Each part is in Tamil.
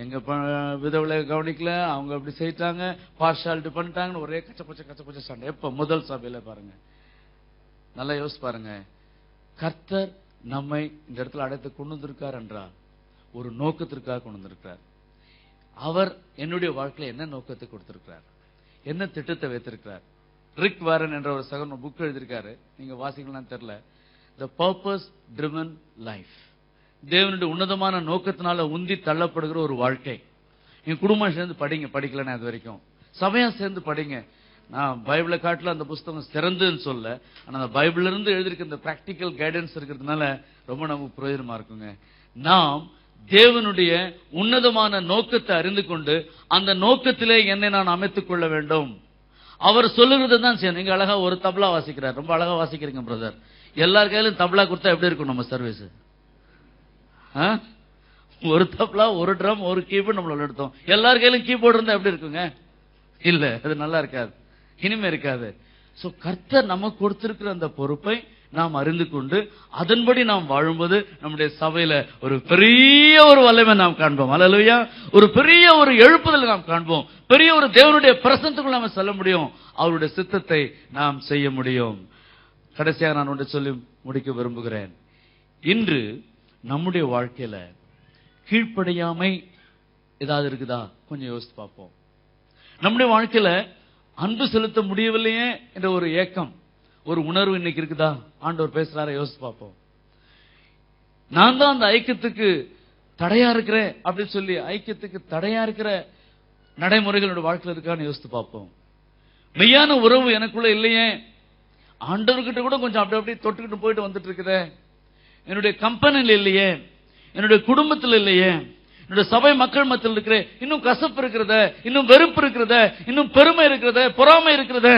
எங்க விதவில கவனிக்கல, அவங்க அப்படி செய்யிட்டாங்க, பார்ஷாலிட்டி பண்ணிட்டாங்கன்னு ஒரே கச்ச கொச்ச சண்டை. எப்ப? முதல் சபையில பாருங்க. நல்லா யோசிச்சு பாருங்க. கர்த்தர் நம்மை இந்த இடத்துல அடைத்து கொண்டு வந்திருக்கார் என்றால் ஒரு நோக்கத்திற்காக கொண்டு வந்திருக்கிறார். அவர் என்னுடைய வாழ்க்கையில என்ன நோக்கத்தை கொடுத்திருக்கிறார், என்ன திட்டத்தை வைத்திருக்கிறார். ரிக் வாரன் என்ற ஒரு சகோதரன் புக் எழுதியிருக்காரு, நீங்க வாசிக்கலாம் தெரியல. தி பர்பஸ் ட்ரிவன் லைஃப், தேவனுடைய உன்னதமான நோக்கத்தினால உந்தி தள்ளப்படுகிற ஒரு வாழ்க்கை. நீங்க குடும்பம் சேர்ந்து படிங்க, படிக்கலன்னா அது வரைக்கும் சபையா சேர்ந்து படிங்க. நான் பைபிளை காட்டில அந்த புஸ்தகம் சிறந்துன்னு சொல்ல, ஆனா அந்த பைபிள்ல இருந்து எழுதிருக்க இந்த பிராக்டிக்கல் கைடன்ஸ் இருக்கிறதுனால ரொம்ப நமக்கு பிரயோஜனமா இருக்குங்க. நாம் தேவனுடைய உன்னதமான நோக்கத்தை அறிந்து கொண்டு அந்த நோக்கத்திலே என்னை நான் அமைத்துக் கொள்ள வேண்டும். அவர் சொல்லுகிறது தான் செய்யணும். நீங்க அழகா ஒரு தபலா வாசிக்கிறார், ரொம்ப அழகா வாசிக்கிறீங்க பிரதர். எல்லார் கையிலும் தபலா கொடுத்தா எப்படி இருக்கும் நம்ம சர்வீஸ்? ஒரு தபலா, ஒரு ட்ரம், ஒரு கீபோர்டு நம்மள எடுத்தோம். எல்லார் கையிலும் கீபோர்டு இருந்தா எப்படி இருக்குங்க? இல்ல, அது நல்லா இருக்காது, இனிமே இருக்காது. சோ கர்த்தர் நமக்கு கொடுத்திருக்கிற அந்த பொறுப்பை நாம் அறிந்து கொண்டு அதன்படி நாம் வாழும்போது நம்முடைய சபையில ஒரு பெரிய ஒரு வல்லமை நாம் காண்போம். அல்லேலூயா. ஒரு பெரிய ஒரு எழுப்புதல் நாம் காண்போம். பெரிய ஒரு தேவனுடைய பிரசன்னத்துக்குள்ள நாம் செல்ல முடியும். அவருடைய சித்தத்தை நாம் செய்ய முடியும். கடைசியாக நான் ஒன்று சொல்லி முடிக்க விரும்புகிறேன். இன்று நம்முடைய வாழ்க்கையில கீழ்ப்படியாமை ஏதாவது இருக்குதா? கொஞ்சம் யோசித்து பார்ப்போம். நம்முடைய வாழ்க்கையில அன்பு செலுத்த முடியவில்லையே என்ற ஒரு ஏக்கம், ஒரு உணர்வு இன்னைக்கு இருக்குதா? ஆண்டவர் பேசுறார, யோசித்து பார்ப்போம். நான் தான் அந்த ஐக்கியத்துக்கு தடையா இருக்கிறேன் அப்படின்னு சொல்லி ஐக்கியத்துக்கு தடையா இருக்கிற நடைமுறைகளோட வாழ்க்கையில் இருக்கான்னு யோசித்து பார்ப்போம். மெய்யான உறவு எனக்குள்ள இல்லையே, ஆண்டவர்கிட்ட கூட கொஞ்சம் அப்படி அப்படி தொட்டுக்கிட்டு போயிட்டு வந்துட்டு இருக்குதே, என்னுடைய கம்பெனியில் இல்லையே, என்னுடைய குடும்பத்தில் இல்லையே, என்னுடைய சபை மக்கள் மத்தியில் இருக்கிற இன்னும் கசப்பு இருக்கிறத, இன்னும் வெறுப்பு இருக்கிறத, இன்னும் பெருமை இருக்கிறத, பொறாமை இருக்கிறத,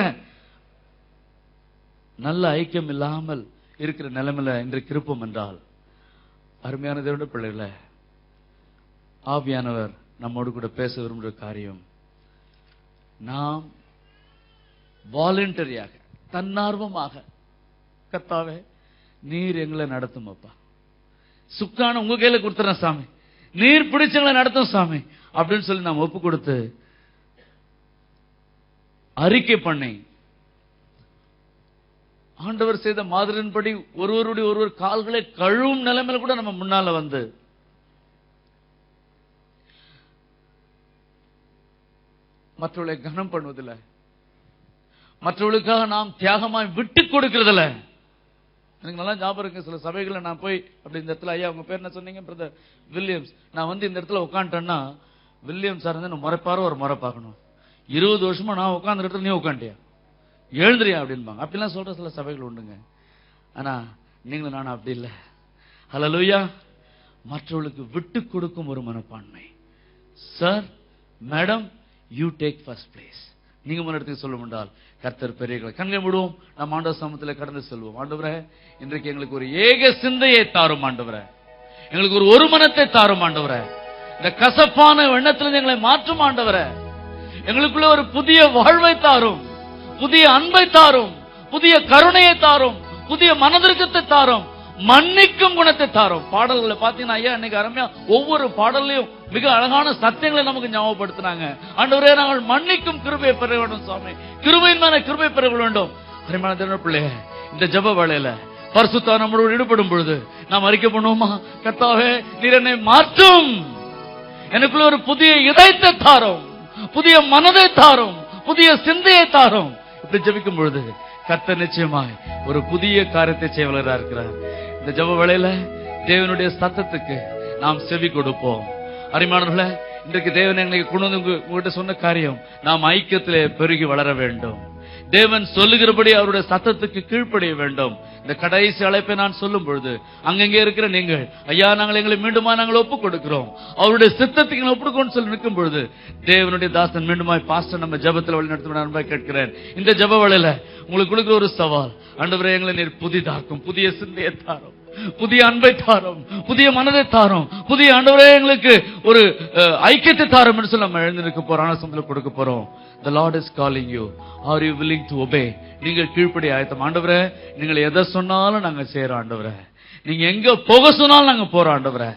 நல்ல ஐக்கியம் இல்லாமல் இருக்கிற நிலைமையில இன்றைக்கு இருப்போம் என்றால், அருமையான தேவனுடைய பிள்ளைகளே, ஆவியானவர் நம்மோடு கூட பேச விரும்புகிற காரியம், நாம் வாலண்டரியாக, தன்னார்வமாக, கர்த்தாவே நீர் எங்களை நடத்தும் அப்பா, சுக்கான உங்க கையில கொடுத்துறேன் சாமி, நீர் பிடிச்சங்களை நடத்தும் சாமி அப்படின்னு சொல்லி நாம் ஒப்பு கொடுத்து அறிக்கை பண்ணி ஆண்டவர் செய்த மாதிரியின்படி ஒருவருடைய ஒருவர் கால்களை கழுவும் நிலைமையில கூட நம்ம முன்னால வந்து மற்றவர்களை கனம் பண்ணுவதில்ல, மற்றவர்களுக்காக நாம் தியாகமாய் விட்டு கொடுக்கிறதில்ல. எனக்கு நல்லா ஞாபகம் இருக்கு, சில சபைகளை நான் போய் அப்படி இந்த இடத்துல, ஐயா உங்க பேர் என்ன சொன்னீங்க? Brother Williams. நான் வந்து இந்த இடத்துல உட்காந்துட்டேன்னா வில்லியம்ஸ் சார் வந்து முறைப்பாரோ ஒரு முறை பார்க்கணும். 20 வருஷமா நான் உட்கார்ந்த இடத்துல நீ உட்காண்டியா, எழுந்துறியா அப்படின்பாங்க. அப்படிலாம் சொல்ற சில சபைகள் உண்டுங்க. ஆனா நீங்களும் நானும் அப்படி இல்லை. ஹல்லேலூயா. மற்றவர்களுக்கு விட்டு கொடுக்கும் ஒரு மனப்பான்மை. Sir, madam, you take first place. நீங்க முன்னெடுத்து சொல்ல முடியால் கர்த்தர் பெரிய கண்களை மூடுவோம். நாம் ஆண்டவர் சமூகத்தில் கடந்து செல்வோம். ஆண்டவரே, இன்றைக்கு எங்களுக்கு ஒரு ஏக சிந்தையை தாரும் ஆண்டவரே, எங்களுக்கு ஒரு மனத்தை தாரும் ஆண்டவரே, இந்த கசப்பான எண்ணத்திலிருந்து எங்களை மாற்றும் ஆண்டவரே, எங்களுக்குள்ள ஒரு புதிய வாழ்வை தாரும், புதிய அன்பை தாரும், புதிய கருணையை தாரும், புதிய மனதிற்கத்தை தாரும், மன்னிக்கும் குணத்தை தாரும். பாடல்களை பாத்தீங்கன்னா ஐயா இன்னைக்கு அருமையா ஒவ்வொரு பாடல்லையும் மிக அழகான சத்தியங்களை நமக்கு ஞாபகப்படுத்தினாங்க. ஆண்டவரே, நாங்கள் மன்னிக்கும் கிருபையை பெற வேண்டும் சுவாமி, கிருபையின் மேல கிருபை பெற வேண்டும். அருமையான தேவனுடைய பிள்ளையே, இந்த ஜெப வேளையில பரிசுத்த நம்மளோடு ஈடுபடும் பொழுது நாம் அறிக்கை பண்ணுவோமா? கர்த்தாவே, நீர் என்னை மாற்றும், எனக்குள்ள ஒரு புதிய இதயத்தை தாரும், புதிய மனதை தாரும், புதிய சிந்தையை தாரும். இப்படி ஜெபிக்கும் பொழுது கர்த்தர் நிச்சயமாய் ஒரு புதிய காரியத்தை செய்வலரா இருக்கிறார். இந்த ஜெப வேளையில தேவனுடைய சத்தத்துக்கு நாம் செவி கொடுப்போம். அருமையானவர்களே, இன்றைக்கு தேவன் எங்களுக்கு கொண்டு வந்து உங்ககிட்ட சொன்ன காரியம், நாம் ஐக்கியத்திலே பெருகி வளர வேண்டும். தேவன் சொல்லுகிறபடி அவருடைய சத்தத்துக்கு கீழ்ப்படிய வேண்டும். இந்த கடைசி அழைப்பை நான் சொல்லும் பொழுது அங்கங்கே இருக்கிற நீங்கள், ஐயா நாங்கள் எங்களை மீண்டுமா நாங்கள் ஒப்புக் கொடுக்கிறோம், அவருடைய சித்தத்துக்கு ஒப்புக்கொண்டு சொல்லி நிற்கும் பொழுது தேவனுடைய தாசன் மீண்டுமாய் பாஸ்டர் நம்ம ஜெபத்தில் வழி நடத்த அன்பாய் கேட்கிறேன். இந்த ஜெப வேளையில உங்களுக்கு கொடுக்கிற ஒரு சவால், ஆண்டவரே எங்களை நீர் புதிதாக்கும், புதிய சிந்தையை தாரும், புதிய அன்பை தாரும், புதிய மனதை தாரும், புதிய ஆண்டவரே எங்களுக்கு ஒரு ஐக்கியத்தை தாரும் என்று சொல்லி நம்ம எழுந்திருக்க போறோம், ஆனசத்தில் கொடுக்க போறோம். The Lord is calling you. Are you willing to obey? நீங்கள் கீழ்ப்படிய ஆயத்தம். ஆண்டவரே, நீங்கள் எதை சொன்னாலும் நாங்கள் செய்யறோம். ஆண்டவரே, நீங்க எங்க போக சொன்னாலும் நாங்க போறோம் ஆண்டவரே,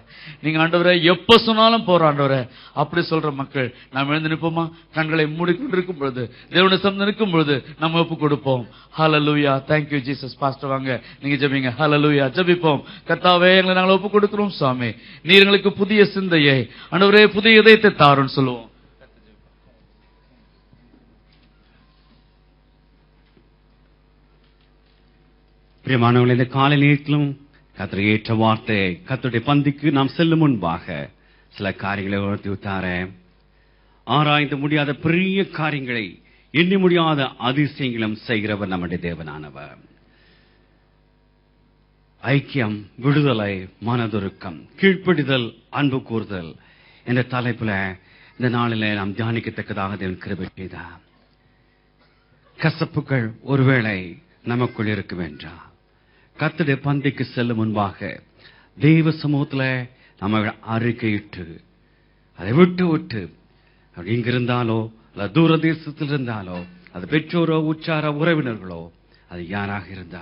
நீங்க ஆண்டவரே எப்ப சொன்னாலும் போறோம் ஆண்டவரே. அப்படி சொல்ற மக்கள் நாம் எழுந்து நிற்போமா? கண்களை மூடிக்கொண்டு இருக்கும் பொழுது, தேவனுடைய சமூகத்தில் இருக்கும் பொழுது நம்ம ஒப்பு கொடுப்போம். ஹல்லேலூயா. Thank you Jesus. பாஸ்டர் வாங்க, நீங்க ஜெபிங்க. ஹல்லேலூயா. ஜெபிப்போம். கர்த்தாவே, எங்களை நாங்கள் ஒப்பு கொடுக்கிறோம் சுவாமி. நீர் எங்களுக்கு புதிய சிந்தையை ஆண்டவரே, புதிய இதயத்தை தாருன்னு சொல்லுவோம். பிரியமானவர்களே, இந்த காலை நேரத்திலும் கர்த்தர் ஏற்ற வார்த்தை, கர்த்தருடைய பந்திக்கு நாம் செல்லும் முன்பாக சில காரியங்களை உணர்த்தி விட்டாரேன். ஆராய்ந்து முடியாத பெரிய காரியங்களை, எண்ணி முடியாத அதிசயங்களும் செய்கிறவர் நம்முடைய தேவனானவர். ஐக்கியம், விடுதலை, மனதுருக்கம், கீழ்ப்படிதல், அன்பு கூறுதல் என்ற தலைப்புல இந்த நாளில நாம் தியானிக்கத்தக்கதாக தேவன் கிருபை செய்தார். கசப்புகள் ஒருவேளை நமக்குள் இருக்கும் என்றார், கர்த்தருடைய பந்திக்கு செல்லும் முன்பாக தெய்வ சமூகத்துல நம்ம அறிக்கையிட்டு அதை விட்டு இங்கிருந்தாலோ அல்ல தூர தேசத்தில் இருந்தாலோ, அது பெற்றோரோ உற்றார உறவினர்களோ, அது யாராக இருந்தாலும்